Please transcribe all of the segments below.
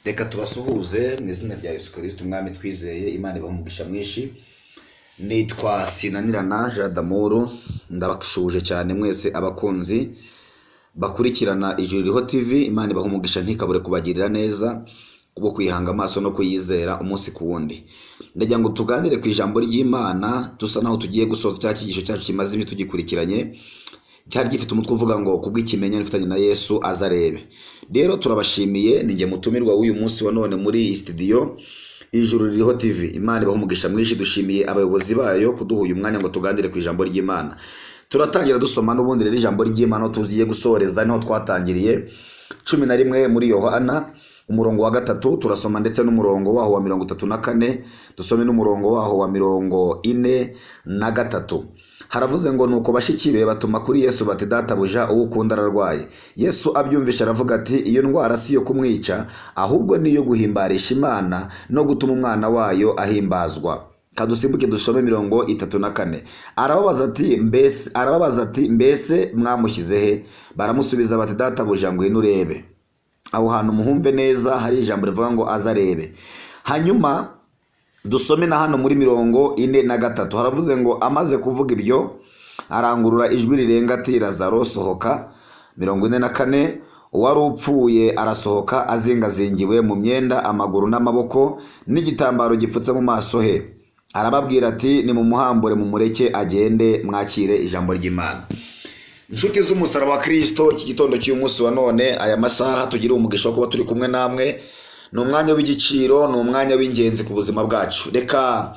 Reka tubasuhuze mu izina rya Yesu Kristo umwami twizeye. Imana ibaha umugisha mwinshi. Nitwa Sinanirana Damour, ndabashuje cyane mwese abakunzi bakurikirana Ijuririho TV. Imana ibaha umugisha ntikabure kubagirira neza, kubo kwihanga amaso no kuyizera umunsi ku wundi. Ndagira ngo tuganire ku ijambo ry'Imana, dusa naho tugiye gusoza cya kigisho cyacu kimaze iminsi tugikurikiranye, cyari gifite umutwe uvuga ngo kubw'ikimenyane ufitanye na Yesu azarebe. Rero turabashimiye, ninjye mutumirwa w'uyu munsi wa none muri iyi studio Ijuririho TV. Imana ibaha umugisha mwinshi. Dushimiye abayobozi bayo kuduha uyu mwanya ngo tuganire ku ijambo ry'Imana. Turatangira dusoma n'ubundi rero ijambo ry'Imana tuziye gusoreza niho twatangiriye 11 muri Yohana umurongo wa 3, turasoma ndetse n'umurongo waho wa 34, dusome n'umurongo waho wa 43. Haravuze ngo nuko bashikire batuma kuri Yesu bati databuja uwo ukunda ararwaye. Yesu abyumvisha aravuga ati iyo ndwara si yo kumwica, ahubwo niyo guhimbarisha Imana no gutuma umwana wayo ahimbazwa. Kadusimbuke dusome 34. Arababaza ati mbese mwamushyize he? Baramusubiza bati databuja ngwino urebe. Aho hantu muhumve neza hari ijambo rivuga ngo azarebe. Hanyuma dusome na hano muri 43. Haravuze ngo amaze kuvuga ibyo arangurura ijwi rirenga ati Lazaro sohoka. 44. Uwari upfuye arasohoka azingazingiwe mu myenda amaguru n'amaboko n'igitambaro gipfutse mu maso he. Arababwira ati ni mu muhambure mu mureke agende, mwakire ijambo ry'Imana. Inshuti z'umusaraba wa Kristo, iki gitondo cy'uyu munsi wa none, aya masaha tugira umugisha wo kuba turi kumwe namwe. Ni umwanya w'igiciro, ni umwanya w'ingenzi ku buzima bwacu. Reka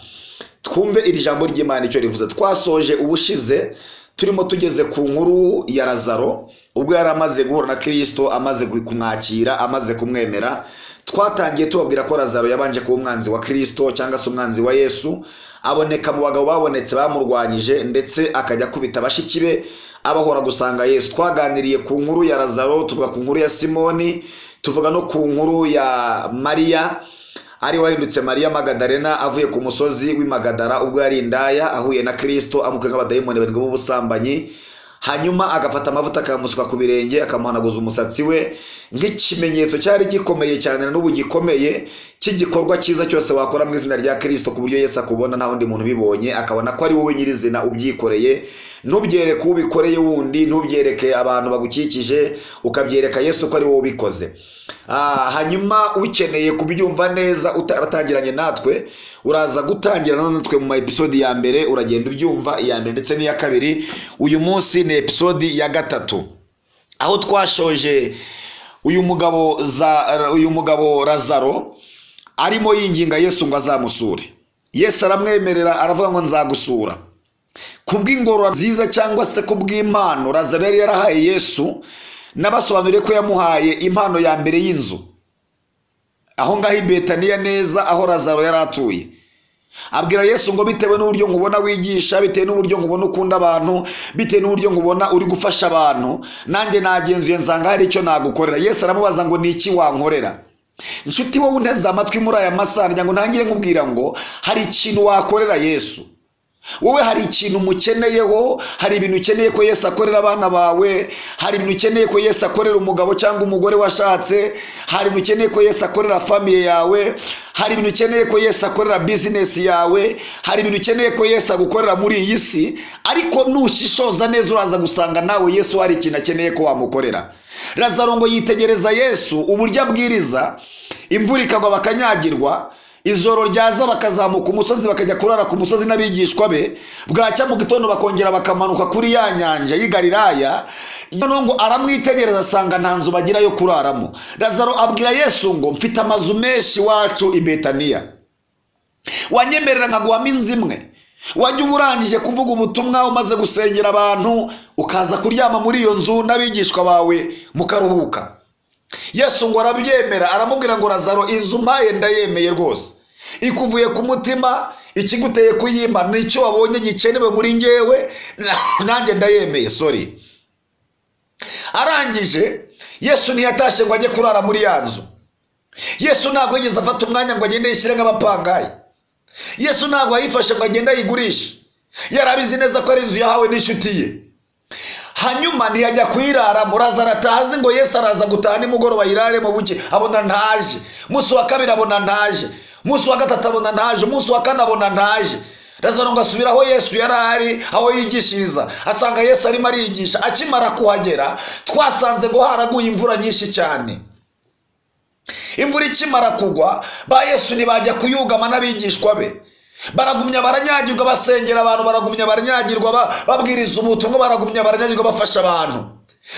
twumve iri jambo ry'Imana icyo rivuze. Twasoje ubushize turimo tugeze ku nkuru ya Lazaro, ubwo yari amaze guhura na Kristo, amaze kumwakira, amaze kumwemera. Twatangiye tubabwira ko Lazaro yabanje kuba umwanzi wa Kristo cyangwa se umwanzi wa Yesu, aboneka mu bagabo babonetse bamurwanyije, ndetse akajya kubita bashiki be abahora gusanga Yesu. Twaganiriye ku nkuru ya Lazaro, tuvuga ku nkuru ya Simoni, tuvuga no ku nkuru ya Mariya ari wahindutse Mariya Magadalena avuye ku musozi w'Imagadara ubwo yari indaya, ahuye na Kristo amukuye nk'abadayimoni barindwi b'ubusambanyi. Hanyuma agafata amavuta akamusuka ku birenge akamuhanaguza umusatsi we, nk'ikimenyetso cyari gikomeye cyane n'ubu gikomeye cy'igikorwa cyiza cyose wakora mu izina rya Kristo, ku buryo Yesu akubona nta wundi muntu bibonye, akabona ko ari wowe nyirizina ubyikoreye. Ntubyereke ubikoreye wundi, ntubyereke abantu bagukikije, ukabyereka Yesu ko ari wowe ubikoze. Hanyuma ukeneye kubyumva neza utaratangiranye natwe, uraza gutangira natwe mu episode ya mbere, uragenda ubyumva iya mbere ndetse n'iya kabiri. Uyu munsi ni episode ya 3, aho twashoje uyu mugabo Lazaro arimo yinginga Yesu ngo azamusure. Yesu aramwemerera, aravuga ngo nzagusura. Kubw'ingoro nziza cyangwa se kubw'impano Lazaro yari yarahaye Yesu, nabasobanuriye ko yamuhaye impano ya mbere y'inzu aho ngaho i Betaniya neza aho Lazaro yari atuye. Abwira Yesu ngo bitewe n'uburyo nkubona wigisha, bitewe n'uburyo nkubona ukunda abantu, bitewe n'uburyo nkubona uri gufasha abantu, nanjye nagenzuye nsanga hari icyo nagukorera. Yesu aramubaza ngo ni iki wankorera? Inshuti wowe unteze amatwi muri aya masaha, njya ngo ntangire nkubwira ngo hari ikintu wakorera Yesu. Wowe hari ikintu mukeneyeho, hari ibintu ukeneye ko Yesu akorera abana bawe, hari ibintu ukeneye ko Yesu akorera umugabo cyangwa umugore washatse, hari ibintu ukeneye ko Yesu akorera family yawe, hari ibintu ukeneye ko Yesu akorera business yawe, hari ibintu ukeneye ko Yesu agukorera muri iyi si. Ariko nushishoza neza uraza gusanga nawe Yesu hari ikintu akeneye ko wamukorera. Lazaro ngo yitegereza Yesu uburyo abwiriza, imvura ikagwa bakanyagirwa, ijoro ryaza bakazamuka umusozi bakajya kurara ku musozi n'abigishwa be, bwacya mu gitondo bakongera bakamanuka kuri ya nyanja y'i Galilaya. Ngo aramwitegereza asanga nta nzu bagira yo kuraramo. Lazaro abwira Yesu ngo mfite amazu menshi wacu i Betaniya, wanyemerera nkaguhamo inzu imwe, wajya uburangije kuvuga ubutumwa umaze gusengera abantu ukaza kuryama muri iyo nzu n'abigishwa bawe mukaruhuka. Yesu ngo arabyemera, aramubwira ngo Lazaro inzu mpaye ndayemeye rwose, ikuvuye ku mutima, ikiguteye kuyimpa nicyo wabonye gikenewe muri ngewe, nanjye ndayemeye. Arangije Yesu ntiyatashye ngo ajye kurara muri ya nzu. Yesu ntabwo yigeze afata umwanya ngo agende yishyire nk'abapangayi. Yesu ntabwo yifashe ngo agende yigurishe, yarabizi neza ko ari inzu yahawe n'inshuti ye. hanyuma ntiyajya kwirara murazara atazi ngo Yesu araza gutaha nimugoroba yirare mu buke abona ntaje. Musi wa kabiri abona ntaje, musi wa gatatu abona ntaje, musi wa kane abona ntaje. Lazaro ngo asubira aho Yesu yarari aho yigishiriza, asanga Yesu arimo arigisha. Akimara kuhagera twasanze ngo haraguye imvura nyinshi cyane. Imvura ikimara kugwa ba Yesu ntibajya kuyugama n'abigishwa be, baragumya baranyagirwa basengera abantu, baragumya baranyagirwa babwiriza ubutumwa, baragumya baranyagirwa bafasha abantu.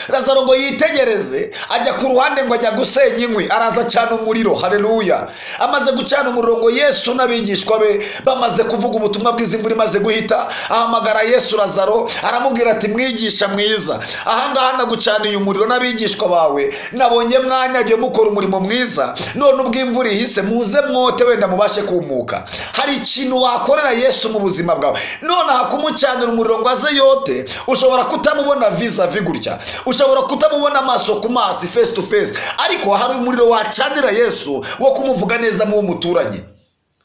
Lazaro ngo yitegereze ajya ku ruhande ngo ajya gusenya inkwi, araza cyane umuriro. Haleluya. Amaze gucana umuriro ngo Yesu n'abigishwa be bamaze kuvuga ubutumwa bwiza, imvura imaze guhita, ahamagara Yesu Lazaro aramubwira ati mwigisha mwiza, ahangaha nagucaniye umuriro n'abigishwa bawe, nabonye mwanyagiye mukora umurimo mwiza, none ubwo imvura ihise muze mwote wenda mubashe kumuka. Hari ikintu wakorera Yesu mu buzima bwawe, none hakumucanira umuriro ngo aze yote, ushobora kutamubona visa vigurya, ushobora kutamubona amaso ku maso face to face, ariko hari umuriro wacanira Yesu wo kumuvuga neza mu muturanye.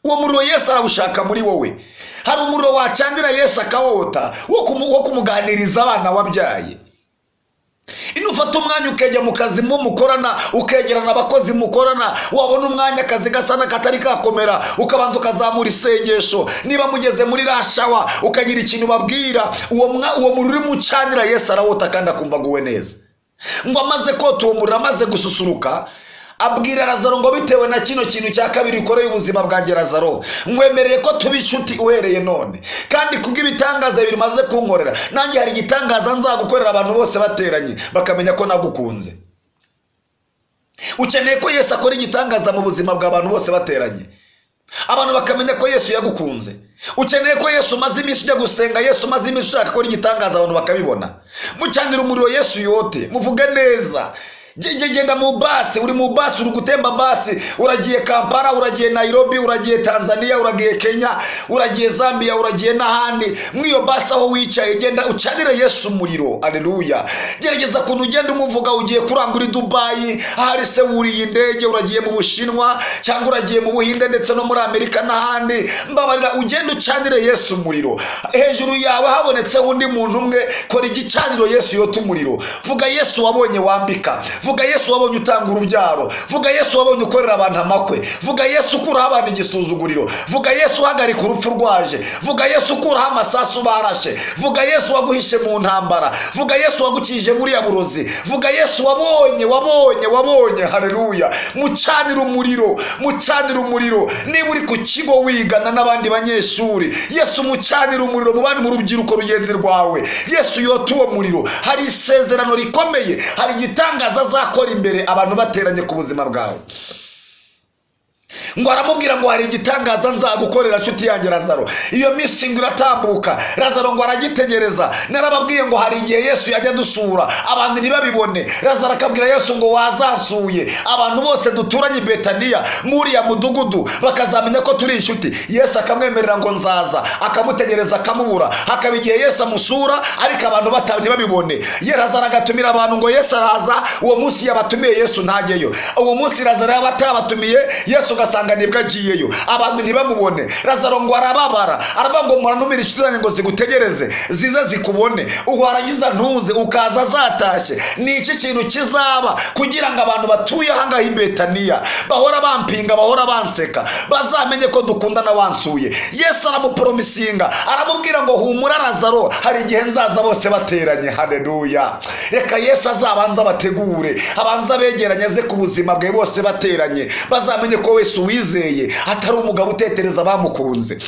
Uwo muriro Yesu arabushaka muri wowe. Hari umuriro wacanira Yesu akawota wo kumuganiriza abana wabyaye. Inufata umwanya ukejya mu kazi mu mukorana, ukegerana abakozi mukorana, wabona umwanya akazi gasana katari kakomera, ukabanza ukazamura isengesho, niba mugeze muri rashawa ukagira ikintu babwira, uwo muriro mucanira Yesu arawota kandi akumva guwe neza. Ngo amaze kota uwo muriro, amaze gususuruka, abwira Lazaro ngo bitewe na kino kintu cya kabiri ukoreye ubuzima bwanjye Lazaro, nkwemereye ko tuba inshuti uhereye none, kandi kubw'ibitangaza biri maze kunkorera, nanjye hari igitangaza nzagukorera abantu bose bateranye bakamenya ko nagukunze. Ukeneye ko Yesu akora igitangaza mu buzima bw'abantu bose bateranye, abantu bakamenya ko Yesu yagukunze. Ukeneye ko Yesu umaze iminsi ujya gusenga, Yesu umaze iminsi ushaka gukora igitangaza abantu bakabibona. Mucanira umuriro Yesu yote, muvuge neza. Genda mu basi, uri mu basi, uri gutemba basi, uragiye Kampala, uragiye Nairobi, uragiye Tanzania, uragiye Kenya, uragiye Zambia, uragiye n'ahandi. Mwiyo basi aho wicaye genda ucanire Yesu umuriro. Haleluya. Gerageza kuntu ugenda umuvuga, ugiye kurangura i Dubai, ahari se wuriye indege, uragiye mu Bushinwa cyangwa uragiye mu Buhinde ndetse no muri Amerika n'ahandi, mbabarira ugenda ucanire Yesu umuriro. Hejuru yawe habonetse undi muntu umwe, kora igicaniro Yesu yote umuriro. Vuga Yesu wabonye wambika, vuga Yesu wabonye utanga urubyaro, vuga Yesu wabonye ukorera abantu amakwe, vuga Yesu ukuraho abantu igisuzuguriro, vuga Yesu uhagarika urupfu rwaje, vuga Yesu ukuraho amasasu barashe, vuga Yesu waguhishe mu ntambara, vuga Yesu wagukije muri ya burozi, vuga Yesu wabonye. Haleluya. Mucanira umuriro, mucanira umuriro. Niba uri ku kigo wigana n'abandi banyeshuri, Yesu mucanira umuriro mu bandi, mu rubyiruko rugenzi rwawe, Yesu yote uwo muriro. Hari isezerano rikomeye, hari igitangaza azakora imbere abantu bateranye ku buzima bwawe. Ngo aramubwira ngo hari igitangaza nzagukorera nshuti yanjye Lazaro. Iyo minsi ngo iratambuka, Lazaro ngo aragitegereza. Narababwiye ngo hari igihe Yesu yajya dusura abantu ntibabibone. Lazaro akabwira Yesu ngo wazansuye, abantu bose duturanye Betaniya muri ya mudugudu bakazamenya ko turi inshuti. Yesu akamwemerera ngo nzaza, akamutegereza akamubura. Hakaba igihe Yesu amusura ariko abantu ntibabibone. Lazaro agatumira abantu ngo Yesu araza, uwo munsi yabatumiye Yesu ntajyeyo. Uwo munsi Lazaro yabatabatumiye Yesu ugasanga nibwo agiyeyo, abantu ntibamubone. Lazaro ngo arababara, aravuga ngo muranumira inshuti zanjye ngo zigutegereze zize zikubone, warangiza ntuze ukaza zatashye. Ni iki kintu kizaba kugira ngo abantu batuye ahangaha i Betaniya bahora bampinga, bahora banseka, bazamenye ko dukundana wansuye? Yesu aramupromisinga, aramubwira ngo humura Lazaro, hari igihe nzaza bose bateranye. Haleluya. Reka Yesu azabanza bategure, abanza begeranye ze ku buzima bwe bose bateranye, bazamenye ko Yesu wizeye atari umugabo utetereza bamukunze.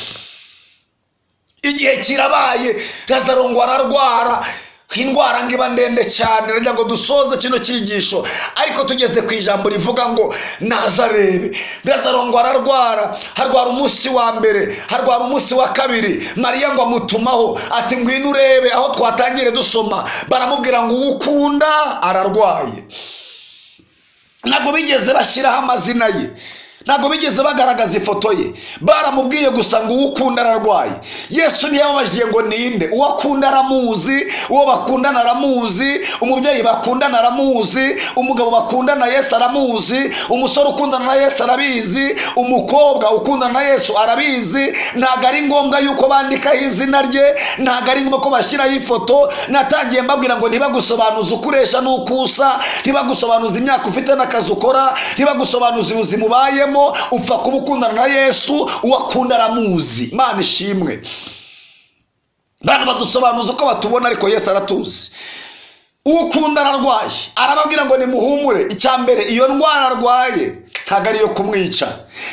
Igihe kirabaye, Lazaro ngo ararwara, indwara ngiba ndende cyane. Rajya ngo dusoze kino cyigisho, ariko tugeze ku ijambo rivuga ngo nazarebe. Lazaro ngo ararwara, harwara umunsi wa mbere, harwara umunsi wa kabiri. Mariya ngo amutumaho ati ngwino urebe aho twatangire dusoma. Baramubwira ngo ukunda ararwaye. Nago bigeze bashyiraho amazina ye. ntago bigeze bagaragaza ifoto ye, baramubwiye gusa ngo uwo ukunda ararwaye. Yesu ntiyababajije ngo ninde, uwo akunda aramuzi, uwo bakundana aramuzi, umubyeyi bakundana aramuzi, umugabo bakundana Yesu aramuzi, umusore ukundana na Yesu arabizi, umukobwa ukundana na Yesu arabizi. Ntago ari ngombwa yuko bandikaho izina rye, ntago ari ngombwa ko bashyiraho ifoto. Natangiye mbabwira ngo ntibagusobanuza ukuresha n'ukusa, ntibagusobanuza imyaka ufite n'akazi ukora, ntibagusobanuza ubuzima ubayemo. Upfa kuba ukundana na Yesu, uwakunda aramuzi. Imana ishimwe. Bana badusobanuza uko batubona, ariko Yesu aratuzi. Ukunda ararwaye, arababwira ngo nimuhumure. Icyambere, iyo ndwara arwaye ntago ari yo kumwica.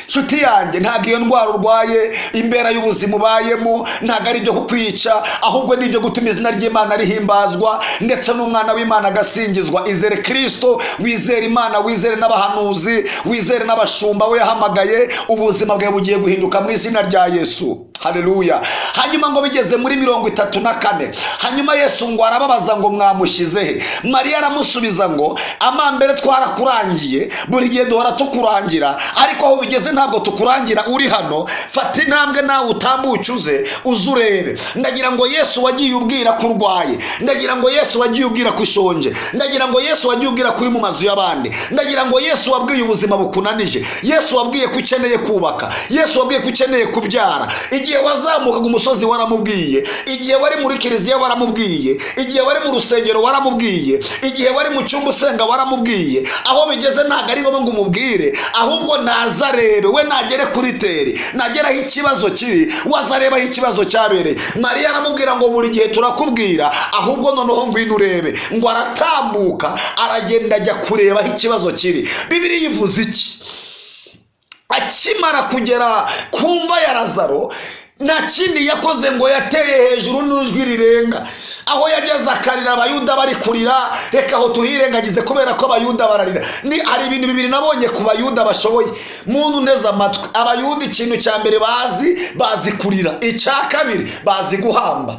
Nshuti yanjye, ntago iyo ndwara urwaye imbere y'ubuzima ubayemo ntago ari byo kukwica, ahubwo ni byo gutuma izina ry'Imana rihimbazwa ndetse n'umwana w'Imana agasingizwa. Izere Kristo, wizere Imana, wizere n'abahanuzi, wizere n'abashumba we yahamagaye. Ubuzima bwawe bugiye guhinduka mu izina rya Yesu. Haleluya. Hanyuma ngo bigeze muri 34, hanyuma Yesu ngo arababaza ngo mwamushyize he? Mariya aramusubiza ngo amambere twarakurangiye, buri gihe duhora tukurangira, ariko aho bigeze ntabwo tukurangira uri hano. Fata intambwe nawe utambuke uzurebe. Ndagira ngo Yesu wagiye ubwira ko urwaye, ndagira ngo Yesu wagiye ubwira ko ushonje, ndagira ngo Yesu wagiye ubwira kuri mu mazu y'abandi, ndagira ngo Yesu wabwiye ubuzima bukunanije, Yesu wabwiye ko ukeneye kubaka, Yesu wabwiye ko ukeneye kubyara. Igihe wazamukaga umusozi waramubwiye, igihe wari muri kiliziya waramubwiye, igihe wari mu rusengero waramubwiye, igihe wari mu cyumba usenga waramubwiye. Aho bigeze ntago ari ngombwa ngo umubwire, ahubwo nazarebe we, nagere kuri teri, nageraho ikibazo kiri, wazarebaho ikibazo cyabereye. Mariya aramubwira ngo buri gihe turakubwira, ahubwo noneho ngwino urebe. Ngo aratambuka aragenda ajya kureba aho ikibazo kiri. Bibiliya ivuze iki? Akimara kugera ku mva ya Lazaro, nta kindi yakoze ngo yateye hejuru n'ijwi rirenga. Aho yageze akarira, abayuda bari kurira. Reka aho tuhirengagize kubera ko abayuda bararira. Hari ibintu bibiri nabonye ku bayuda bashoboye. Muntu neza amatwi, abayuda ikintu cya mbere bazi kurira, icya kabiri bazi guhamba.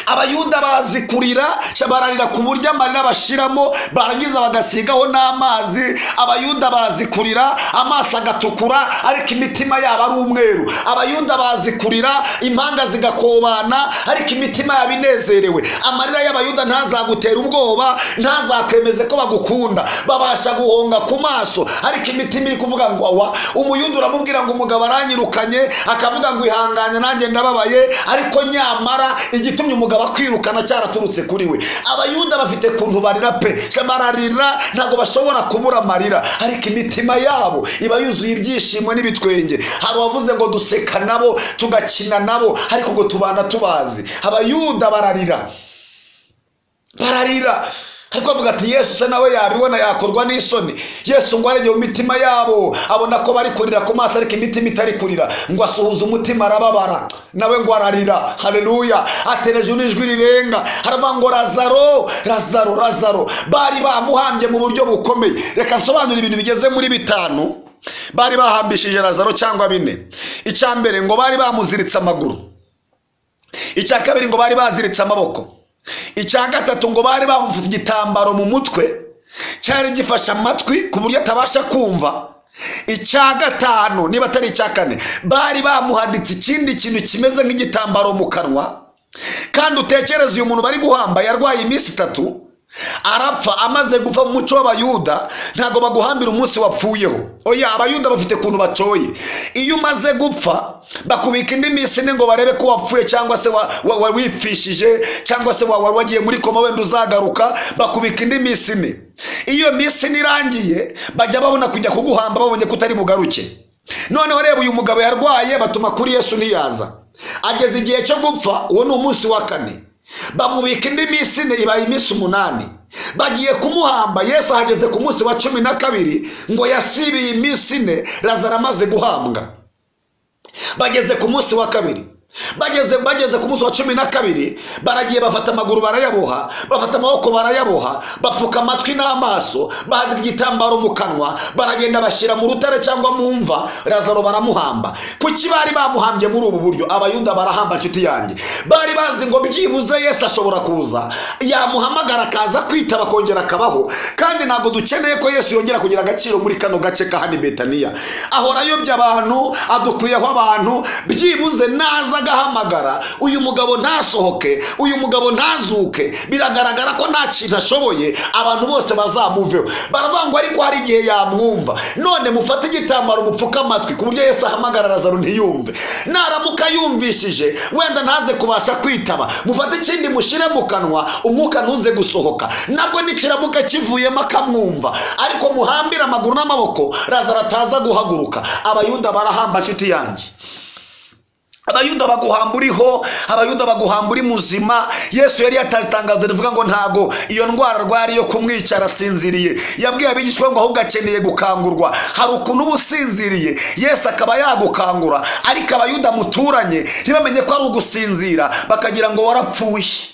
Abayuda bazi kurira, bararira ku buryo amarira bashiramo barangiza bagasigaho n'amazi. Abayuda bazi kurira, amaso agatukura ariko imitima yabo ari umweru. Abayuda bazi kurira, impanga zigakobana ariko imitima yabo inezerewe. Amarira y'abayuda ntazagutera ubwoba, ntazakwemeze ko bagukunda. Babasha guhonga ku maso ariko imitima iri kuvuga ngo awa. Umuyuda uramubwira ngo umugabo aranyirukanye, akavuga ngo ihanganye nanjye ndababaye, ariko nyamara igitumye umugabo akwirukana cyaraturutse kuri we. Abayuda bafite kuntu barira pe, bararira ntago bashobora kubura amarira, ariko imitima yabo iba yuzuye ibyishimo n'ibitwenge. Hari wavuze ngo duseka nabo, tugakina nabo, ariko ngo tubana tubazi. Abayuda bararira ariko avuga ati Yesu se nawe yabibona yakorwa n'isoni. Yesu ngo arege mu mitima yabo, abona ko bari kurira ku maso ariko imitima itari kurira, ngo asuhuza umutima arababara, nawe ngo ararira. Haleluya. Atereje n'ijwi rirenga, haravuga ngo Lazaro. Bari bamuhambye mu buryo bukomeye. Reka nsobanura ibintu bigeze muri 5 bari bahambishije Lazaro cyangwa 4. Icya mbere ngo bari bamuziritse amaguru, icya kabiri ngo bari baziritse amaboko, icya gatatu ngo bari bamufite igitambaro mu mutwe cyari gifasha amatwi ku buryo atabasha kumva, icya gatanu niba atari icya kane bari bamuhaditse ikindi kintu kimeze nk'igitambaro mu kanwa. Kandi utekereza uyu muntu bari guhamba yarwaye iminsi 3, arapfa. Amaze gupfa mu muco w'abayuda ntago baguhambira umunsi wapfuyeho. Oya, abayuda bafite kuntu bacoye. Iyo umaze gupfa bakubika indi minsi ine ngo barebe ko wapfuye cyangwa se wipfishije cyangwa se wagiye muri koma wenda uzagaruka. Bakubika indi minsi ine. Iyo minsi nirangiye bajya babona kujya kuguhamba babonye kutari bugaruke. Noneho reba uyu mugabo yarwaye, batuma kuri Yesu ntiyaza. Ageze igihe cyo gupfa, uwo ni umunsi wa 4. Bamubika indi minsi ine, ibaye iminsi 8. Bagiye kumuhamba, Yesu ahageze ku munsi wa 12 ngo yasibiye iminsi 4 Lazaro amaze guhambwa. Bageze ku munsi wa 2, bageze ku munsi wa 12 baragiye bafata amaguru barayaboha, bafata amaboko barayaboha, bapfuka amatwi n'amaso, bahadira igitambaro mu kanwa, baragenda bashyira mu rutare cyangwa mu mva, Lazaro baramuhamba. Kuki bari bamuhambye muri ubu buryo? Abayuda barahamba nshuti yanjye, bari bazi ngo byibuze Yesu ashobora kuza yamuhamagara akaza kwitaba kongera akabaho, kandi ntabwo dukeneye ko Yesu yongera kugira agaciro muri kano gace ka hano Betaniya. Ahora ayobya abantu, adukwiyeho abantu, byibuze naza agahamagara uyu mugabo ntasohoke, uyu mugabo ntazuke, biragaragara ko nta kintu ashoboye, abantu bose bazamuveho. Baravangwa ariko hari igihe yamwumva. None mufate igitambaro mupfuka amatwi ku buryo Yesu ahamagara Lazaro ntiyumve. Naramuka yumvishije wenda ntaze kubasha kwitaba, mufate ikindi mushire mu kanwa, umwuka ntuze gusohoka. Nabwo nikiramuka kivuyemo akamwumva, ariko muhambira amaguru n'amaboko Lazaro ataza guhaguruka. Abayuda barahamba nshuti yanjye. Abayuda baguhamba uriho, abayuda baguhamba uri muzima. Yesu yari yatazitangaza rivuga ngo ntago iyo ndwara rwari yo kumwica arasinziriye. Yabwiye abigishwa ngo ahubwo akeneye gukangurwa. Hari ukuntu ubusinziriye Yesu akaba yagukangura, ariko abayuda muturanye ntibamenye ko ari ugusinzira, bakagira ngo warapfuye.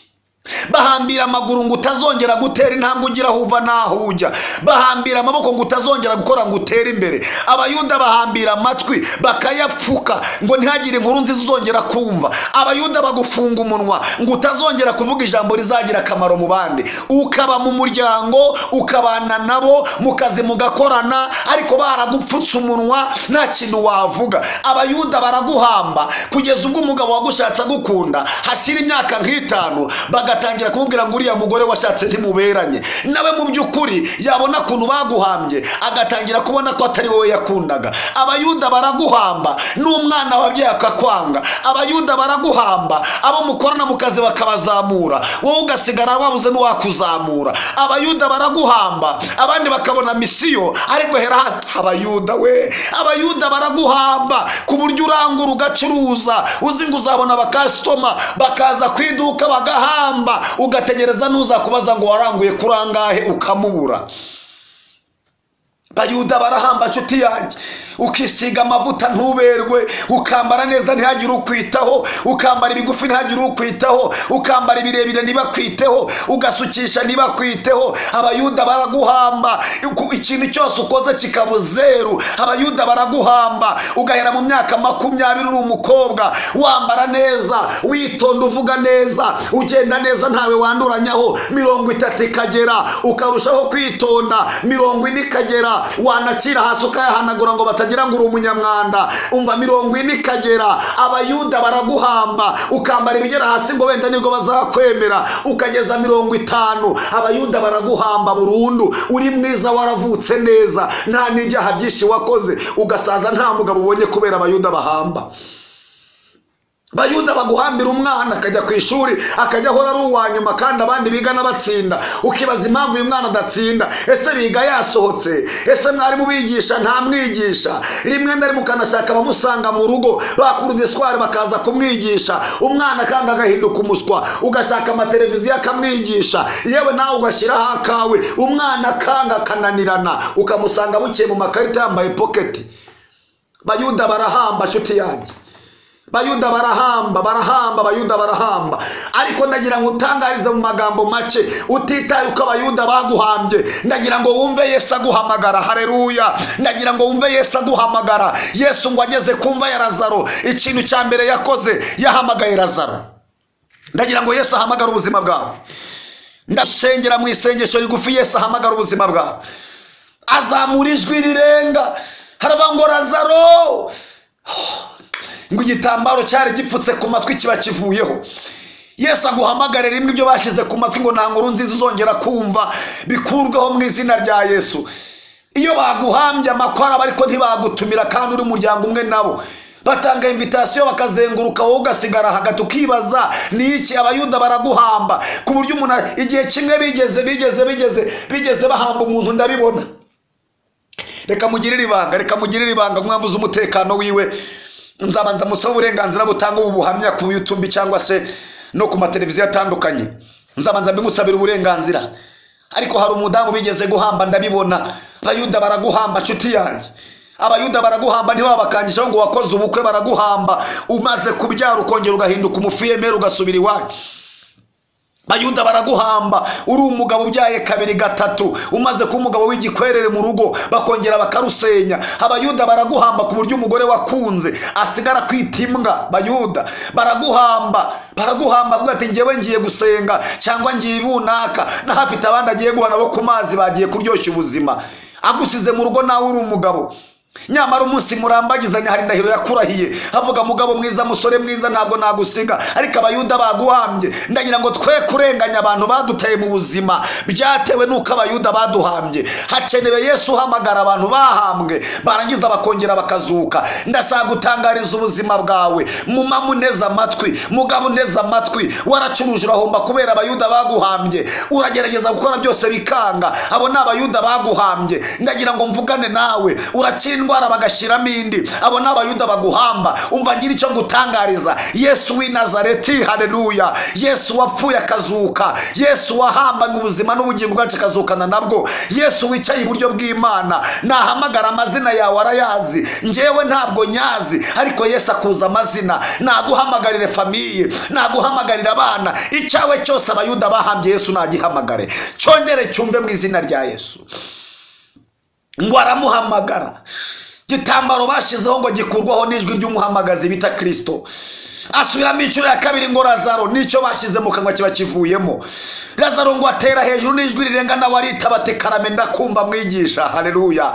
Bahambira amaguru ngo utazongera gutera intambwe ugira aho uva naho ujya, bahambira amaboko ngo utazongera gukora ngo utere imbere. Abayuda bahambira amatwi bakayapfuka ngo ntihagire inkuru nziza uzongera kumva. Abayuda bagufunga umunwa ngo utazongera kuvuga ijambo rizagira akamaro mu bandi. Ukaba mu muryango, ukabana nabo, mu kazi mugakorana, ariko baragupfutse umunwa nta kintu wavuga. Abayuda baraguhamba kugeza ubwo umugabo wagushatse agukunda hashira imyaka nk'itanu, bagatangira kumubwira ngo uriya mugore washatse ntimuberanye. Nawe mu by'ukuri yabona kuntu baguhambye agatangira kubona ko atari wowe yakundaga. Abayuda baraguhamba n'umwana wabyaye akakwanga. Abayuda baraguhamba abo mukorana mu kazi bakabazamura, wowe ugasigara wabuze n'uwakuzamura. Abayuda baraguhamba abandi bakabona misiyo, ariko hera abayuda we. Abayuda baraguhamba ku buryo urangura ugacuruza, uzi ngo uzabona abakastoma bakaza kwiduka bagahamba, ugategereza nuzakubaza ngo waranguye kurangahe ukamubura. Abayuda barahamba nshuti yanjye, ukisiga amavuta ntuberwe, ukambara neza ntihagire ukwitaho, ukambara ibigufi ntihagire ukwitaho, ukambara ibirebire ntibakwiteho, ugasukisha ntibakwiteho. Abayuda baraguhamba ikintu cyose ukoze kikaba zeru. Abayuda baraguhamba ugahera mu myaka 20 uri umukobwa, wambara neza, witonda, uvuga neza, ugenda neza, ntawe wanduranyaho. 30 ikagera ukarushaho kwitonda, 40 ikagera wanakira hasi ukayahanagura ngo batagira ngo uri umunyamwanda. Umva 40 ikagera abayuda baraguhamba, ukambara ibigera hasi ngo wenda nibwo bazakwemera, ukageza 50. Abayuda baraguhamba burundu, uri mwiza, waravutse neza, nta n'ibyaha byinshi wakoze, ugasaza nta mugabo ubonye kubera abayuda bahamba. Bayuda baguhambira umwana akajya ku ishuri akajya ahora ari uwanyuma kandi abandi biga n'abatsinda. Ukibaza impamvu uyu mwana adatsinda. Ese biga yasohotse? Ese mwarimu bigisha nta mwigisha? Rimwe na rimwe ukanashaka bamusanga mu rugo bakuru desware bakaza kumwigisha, umwana kanga agahinduka umuswa, ugashaka amateleviziyo akamwigisha, yewe nawe ugashyiraho akawe, umwana kanga kananirana, ukamusanga bukiye mu makarita yambaye pocket. Bayuda barahamba nshuti yanjye. Bayuda barahamba, Bayuda barahamba. Ariko ndagira ngo utangarize mu magambo make, utitaye uko abayuda baguhambye, ndagira ngo wumve Yesu aguhamagara. Haleluya. Ndagira ngo wumve Yesu aguhamagara. Yesu ngo ageze kumva ya Lazaro, ikintu cya mbere yakoze yahamagaye Lazaro. Ndagira ngo Yesu ahamagara ubuzima bwawe. Ndasengera mu isengesho rigufi Yesu ahamagara ubuzima bwawe. Azamura ijwi rirenga, haravuga ngo Lazaro, ngo igitambaro cyari gipfutse ku matwi kiba kivuyeho. Yesu aguhamagare rimwe ibyo bashyize ku matwi ngo nta nkuru nziza uzongera kumva, bikurweho mu izina rya Yesu. Iyo baguhambye amakwara ariko ntibagutumira kandi uri umuryango umwe nabo, batanga invitation bakazenguruka, wowe ugasigara hagati ukibaza ni iki. Abayuda baraguhamba ku buryo umuntu igihe kimwe bigeze bahamba umuntu, ndabibona. Reka mugirire ibanga mwavuze umutekano wiwe. Nzabanza musaba uburenganzira butanga ubu buhamya ku YouTube cyangwa se no ku mateleviziyo atandukanye. Nzabanza mbimusabira uburenganzira. Ariko hari umudamu bigeze guhamba, ndabibona. Abayuda baraguhamba nshuti yanjye. abayuda baraguhamba ntiwabakangishaho ngo wakoze ubukwe, baraguhamba umaze kubyara ukongera ugahinduka umufiyemeri ugasubira iwawe. Abayuda baraguhamba uri umugabo ubyaye kabiri gatatu, umaze kuba umugabo w'igikwerere mu rugo bakongera bakarusenya. Abayuda baraguhamba ku buryo umugore wakunze asigara kwita imbwa. Abayuda baraguhamba avuga ati njyewe ngiye gusenga cyangwa ngiye ibunaka, n'ahafite abandi agiye guhana bo ku mazi bagiye kuryoshya ubuzima. Agusize mu rugo nawe uri umugabo, nyamara umunsi murambagizanya hari indahiro yakurahiye avuga mugabo mwiza, musore mwiza, ntabwo nagusiga. Ariko abayuda baguhambye. Ndagira ngo twe kurenganya abantu badutaye mu buzima byatewe nuko abayuda baduhambye. Hakenewe Yesu uhamagara abantu bahambwe barangiza bakongera bakazuka. Ndashaka gutangariza ubuzima bwawe, muma muneza amatwi, mugabo uneza amatwi. Waracuruje urahomba kubera abayuda baguhambye, uragerageza gukora byose bikanga. Abo ni abayuda baguhambye. Ndagira ngo mvugane nawe, urakira indwara bagashiramo indi. Abo ni abayuda baguhamba. Umva ngira icyo ngutangariza, Yesu w'i Nazareti, haleluya, Yesu wapfuye akazuka, Yesu wahambanye ubuzima n'ubugingo bwacu akazukana nabwo, Yesu wicaye iburyo bw'Imana. Nahamagara amazina yawe arayazi, njyewe ntabwo nyazi, ariko Yesu akuza amazina. Naguhamagarire famiye, naguhamagarira abana, icyawe cyose abayuda bahambye Yesu nagihamagare. Cyongere cyumve mu izina rya Yesu. Ngo aramuhamagara, gitambaro bashizeho ngo gikurwaho n'ijwi ry'umuhamagazi bita Kristo. Asubiramo inshuro ya kabiri ngo Lazaro, nicyo bashyize mu kanwa kiba kivuyemo. Lazaro ngo atera hejuru n'ijwi rirenga nawe aritaba ati karame ndakumva mwigisha. Haleluya.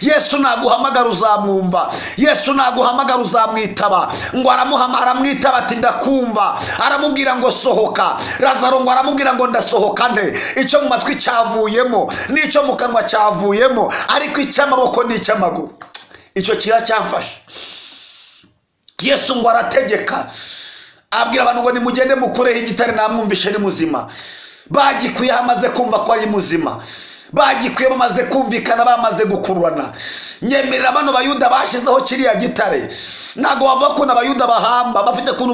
Yesu naguhamagara uzamwumva, Yesu naguhamagara uzamwitaba. Ngo aramwitaba ati ndakumva. Aramubwira ngo sohoka. Lazaro ngo aramubwira ngo ndasohoka nte? Icyo mu matwi cyavuyemo n'icyo mu kanwa cyavuyemo, ariko icy'amaboko n'icy'amaguru icyo kiracyamfasha. Yesu ngo arategeka, abwira abantu ngo nimugende mukureho igitare namwumvishe ni muzima. Bagikuye hamaze kumva ko ari muzima, bagikuye bamaze kumvikana, bamaze gukururana. Nyemerera bano bayuda bashizeho kiriya gitare. Nago wava ko n'abayuda bahamba bafite kuntu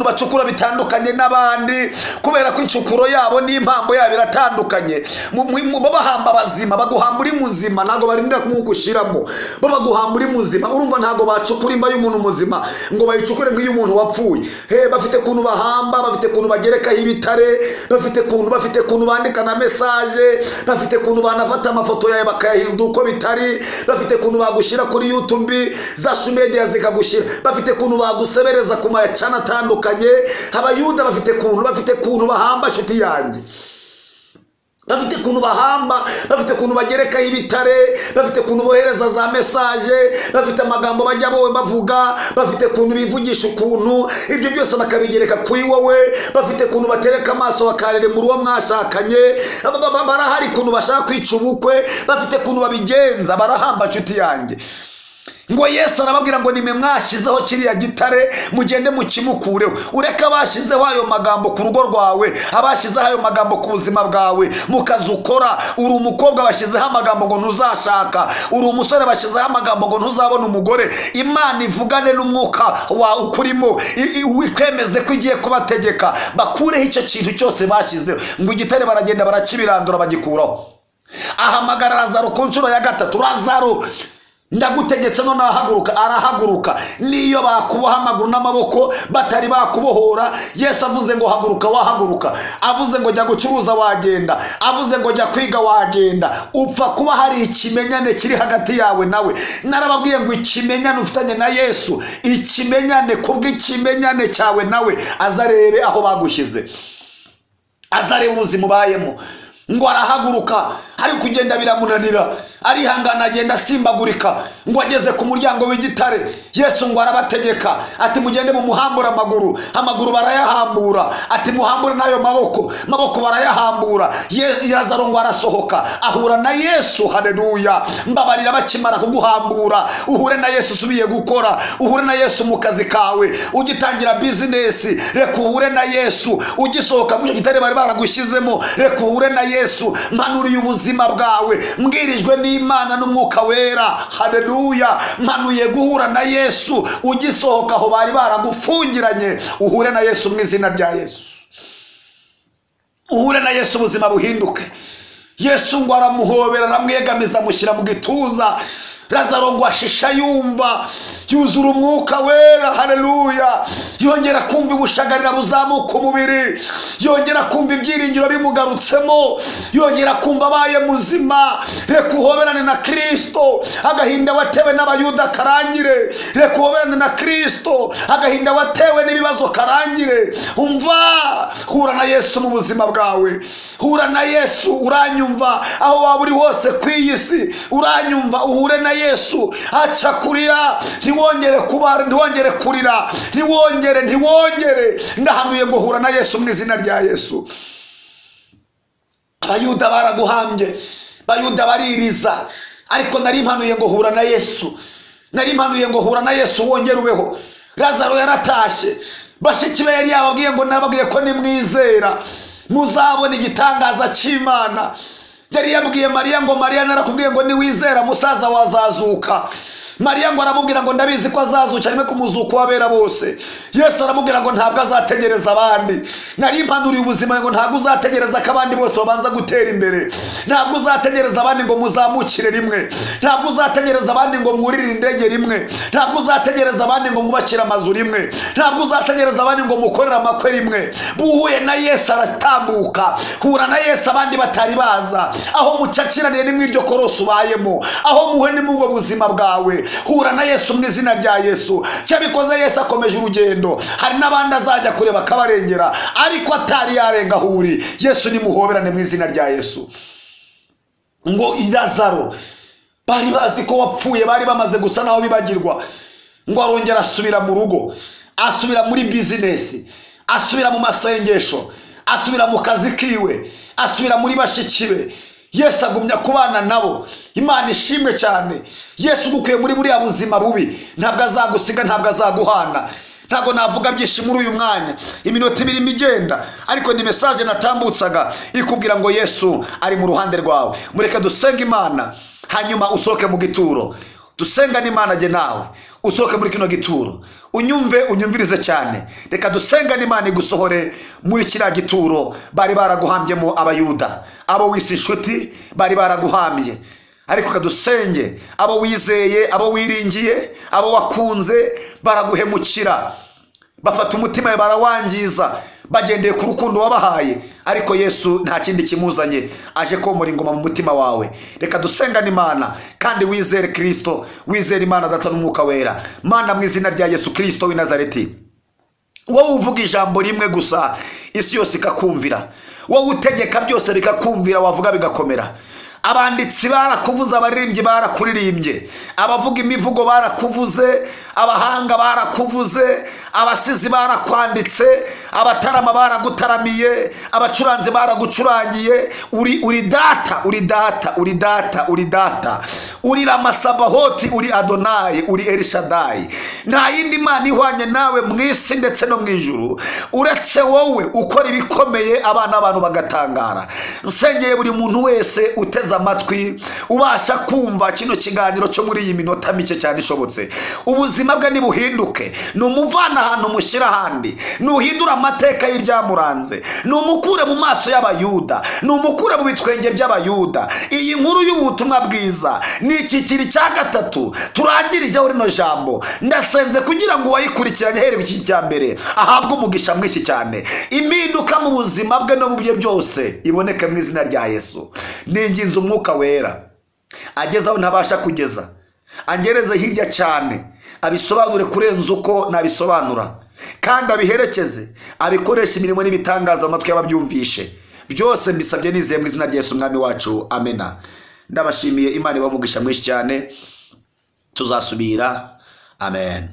bacukura bitandukanye n'abandi, kubera ko incukuro yabo n'impambo yabo iratandukanye. Mu bahamba bazima baguhamba uri muzima, nago barindira kumugushiramo, bo baguhamba uri muzima. Urumva nago bacukura imba y'umuntu muzima ngo bayicukure nk'iyo umuntu wapfuye. Bafite kuntu bahamba, bafite kuntu bagerekaho ibitare, bafite kuntu bandika na message, bafite kuntu banafata amafoto yawe bakayahindura uko bitari, bafite kuntu bagushira kuri YouTube za media zikagushira, bafite kuntu bagusebereza ku mayacana atandukanye. Abayuda bafite kuntu bahamba nshuti yanjye, bafite kuntu bahamba, bafite kuntu bagerekaho ibitare, bafite kuntu bohereza za message, bafite amagambo bajya bavuga, bafite kuntu bivugisha ukuntu, ibyo byose bakabigereka kuri wowe. Bafite kuntu batereka amaso bakarere mu ruwo mwashakanye, barahari kuntu bashaka kwica ubukwe, bafite kuntu babigenza, barahamba nshuti yanjye. Ngo Yesu arababwira ngo nime mwashizeho kiriya gitare mugende mukimukureho. Ureka bashizeho ayo magambo ku rugo rwawe, abashizeho ayo magambo ku buzima bwawe, mukazi ukora. Uri umukobwa bashizeho amagambo ngo ntuzashaka, uri umusore bashizeho amagambo ngo ntuzabona umugore. Imana ivugane n'umwuka wa ukurimo, wikemeze ko igiye kubategeka bakureho icyo kintu cyose bashizeho. Ngo igitare baragenda barakibirandura bagikuraho. Ahamagara Lazaro ku nshuro ya gatatu, Lazaro ndagutegetse none ahaguruka. Arahaguruka. Niyo bakuboha amaguru n'amaboko batari bakubohora, Yesu avuze ngo haguruka wahaguruka. Avuze ngo jya gucuruza wagenda, avuze ngo jya kwiga wagenda. Upfa kuba hari ikimenyane kiri hagati yawe nawe. Narababwiye ngo ikimenyane ufitanye na Yesu, ikimenyane kubw'ikimenyane cyawe nawe azarebe aho bagushyize, azarebe ubuzima ubayemo. Ngo arahaguruka, ari kugenda biramunanira, arihangana agenda asimbagurika. Ngo ageze ku muryango w'igitare, Yesu ngo arabategeka ati mugende mu muhambura amaguru barayahambura, ati muhambure nayo maboko barayahambura. Lazaro ngo arasohoka ahura na Yesu. Haleluya. Mbabarira bakimara kuguhambura, uhure na Yesu usubiye gukora, uhure na Yesu mu kazi kawe, ugitangira business, reka uhure na Yesu. Ugisohoka mu gitare bari baragushizemo, reka uhure na Yesu. Manuriye ubuzima bwawe, mbwirijwe n'Imana n'umwuka wera. Haleluya. Manuye guhura na Yesu. Ugisohoka aho bari baragufungiranye, uhure na Yesu mu izina rya Yesu. Uhure na Yesu ubuzima buhinduke. Yesu ngo aramuhobera aramwegamiza amushyira mu gituza. Lazaro ngo ashisha yumva yuzura umwuka wera. Haleluya. Yongera kumva ubushagarira buzamuka umubiri, yongera kumva ibyiringiro bimugarutsemo, yongera kumva abaye muzima. Reka uhoberane na Kristo, agahinda watewe n'abayuda karangire. Reka uhoberane na Kristo, agahinda watewe n'ibibazo karangire. Umva, hura na Yesu mu buzima bwawe, hura na Yesu. Uranyumva aho waba uri hose ku iyi si, uranyumva, uhure na Yesu. Aca kurira, ntiwongere kubara, ntiwongere kurira, ntiwongere. Ndahanuye ngo hura na Yesu mu izina rya Yesu. Abayuda baraguhambye, abayuda baririza, ariko nari mpanuye ngo hura na Yesu. Nari mpanuye ngo hura na Yesu, wongere ubeho. Lazaro yaratashe, bashiki be yari yababwiye ngo nababwiye ko nimwizera muzabona igitangaza cy'Imana. Yari yabwiye Mariya ngo Mariya narakubwiye ngo niwizera musaza wazazuka. Mariya ngo aramubwira ngo ndabizi ko azazuka arimo kumuzuka wabera bose. Yesu aramubwira ngo ntabwo azategereza abandi. Nari impanuriye ubuzima ngo ntabwo uzategereza ko abandi bose babanza gutera imbere. Ntabwo uzategereza abandi ngo muzamukire rimwe. Ntabwo uzategereza abandi ngo mwurire indege rimwe. Ntabwo uzategereza abandi ngo mubakire amazu rimwe. Ntabwo uzategereza abandi ngo mukorere amakwe rimwe. Buhuye na Yesu aratambuka. Hura na Yesu abandi batari baza. Aho mucakiraniye ni mwiryo korosi ubayemo, aho muhe ni mu buzima bwawe. Hura na Yesu mu izina rya Yesu. Cyabikoze Yesu akomeje urugendo. Hari n'abandi azajya kureba akabarengera, ariko atari yarenga huri. Yesu nimuhoberane mu izina rya Yesu. Ngo Lazaro bari bazi ko wapfuye, bari bamaze gusa naho bibagirwa. Ngo arongera asubira mu rugo, asubira muri business, asubira mu masengesho, asubira mu kazi kiwe, asubira muri bashiki be. Yesu agumya kubana nabo. Imana ishimwe cyane. Yesu gukuye muri buriya buzima bubi, ntabwo azagusiga, ntabwo azaguhana. Ntabwo navuga byinshi muri uyu mwanya, iminota ibiri migenda, ariko ni message natambutsaga ikubwira ngo Yesu ari mu ruhande rwawe. Mureke dusenga Imana, hanyuma usoke mu gituro. Dusenga n'Imana je nawe usoke muri kino gituro, unyumve unyumvirize cyane. Reka dusenga n'Imana igusohore muri kiriya gituro bari baraguhambyemo abayuda, abo wisi inshuti bari baraguhamye. Ariko kadusenge abo wizeye, abo wiringiye, abo wakunze baraguhemukira, bafata umutima barawangiza bagendeye ku rukundo wabahaye. Ariko Yesu nta kindi kimuzanye, aje komora ingoma mu mutima wawe. Reka dusenga n'Imana kandi wizere Kristo, wizere Imana Data n'Umwuka Wera. Mana mu izina rya Yesu Kristo w'i Nazareti, wowe uvuga ijambo rimwe gusa isi yose ikakumvira, wowe utegeka byose bikakumvira, wavuga bigakomera. Abanditsi barakuvuze, abaririmbyi barakuririmbye, abavuga imivugo barakuvuze, abahanga barakuvuze, abasizi barakwanditse, abatarama baragutaramiye, abacuranzi baragucurangiye. Uri data, uri data, uri data, uri data, uri Ramasabahoti, uri Adonai, uri Elishadai. Nta yindi Mana ihwanye nawe mu isi ndetse no mu ijuru uretse wowe ukora ibikomeye, abana abantu bagatangara. Nsengeye buri muntu wese uteze amatwi ubasha kumva kino kiganiro cyo muri iyi minota mike cyane ishobotse, ubuzima bwe nibuhinduke. Numuvana ahantu mushyira ahandi, nuhindura amateka y'ibyamuranze, numukure mu maso y'abayuda, numukure mu bitwenge by'abayuda. Iyi nkuru y'ubutumwa bwiza ni ikikiri cya gatatu turangirijeho rino jambo. Ndasenze kugira ngo wayikurikiranye hereye iki cya mbere ahabwe umugisha mwinshi cyane, impinduka mu buzima bwe no mu bye byose iboneke mu izina rya Yesu. Ninginze Umwuka Wera agezaho ntabasha kugeza, angereze hirya cyane, abisobanure kurenza uko nabisobanura, kandi abiherekeze, abikoresha imirimo n'ibitangaza amatwi y'ababyumvishe. Byose mbisabye nizeye mu izina rya Yesu Umwami wacu, amena. Ndabashimiye, Imana ibamugisha mwinshi cyane, tuzasubira. Amen.